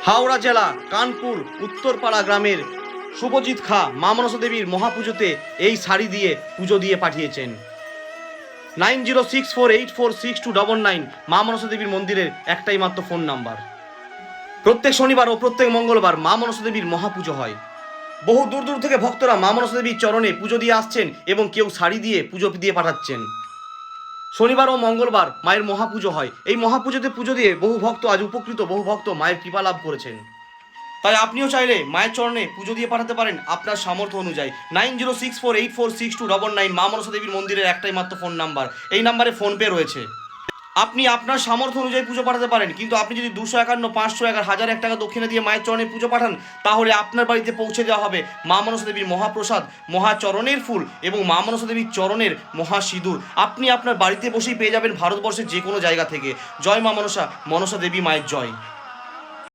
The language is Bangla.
হাওড়া জেলা কানপুর উত্তরপাড়া গ্রামের শুভজিৎ খা মা মনসা দেবীর মহাপুজোতে এই শাড়ি দিয়ে পুজো দিয়ে পাঠিয়েছেন। 9064846299 মা মনসা দেবীর মন্দিরের একটাই মাত্র ফোন নাম্বার। প্রত্যেক শনিবার ও প্রত্যেক মঙ্গলবার মা মনসা দেবীর মহাপুজো হয়। বহু দূর দূর থেকে ভক্তরা মা মনসা দেবীর চরণে পুজো দিয়ে আসছেন এবং কেউ শাড়ি দিয়ে পুজো দিয়ে পাঠাচ্ছেন। শনিবার ও মঙ্গলবার মায়ের মহাপুজো হয়। এই মহাপুজোতে পুজো দিয়ে বহু ভক্ত আজ উপকৃত, বহু ভক্ত মায়ের কৃপা লাভ করেছেন। তাই আপনিও চাইলে মায়ের চরণে পুজো দিয়ে পাঠাতে পারেন আপনার সামর্থ্য অনুযায়ী। 9064846299 মা মনসা দেবীর মন্দিরের একটাই মাত্র ফোন নাম্বার। এই নাম্বারে ফোনপে রয়েছে। আপনি আপনার সামর্থ্য অনুযায়ী পুজো পাঠাতে পারেন, কিন্তু আপনি যদি 251, 500, 1001 টাকা দক্ষিণা দিয়ে মায়ের চরণে পুজো পাঠান, তাহলে আপনার বাড়িতে পৌঁছে দেওয়া হবে মা মনসা দেবীর মহাপ্রসাদ, মহাচরণের ফুল এবং মা মনসা দেবীর চরণের মহাসিঁদুর। আপনি আপনার বাড়িতে বসেই পেয়ে যাবেন ভারতবর্ষের যে কোনো জায়গা থেকে। জয় মা মনসা, মনসা দেবী মায়ের জয়।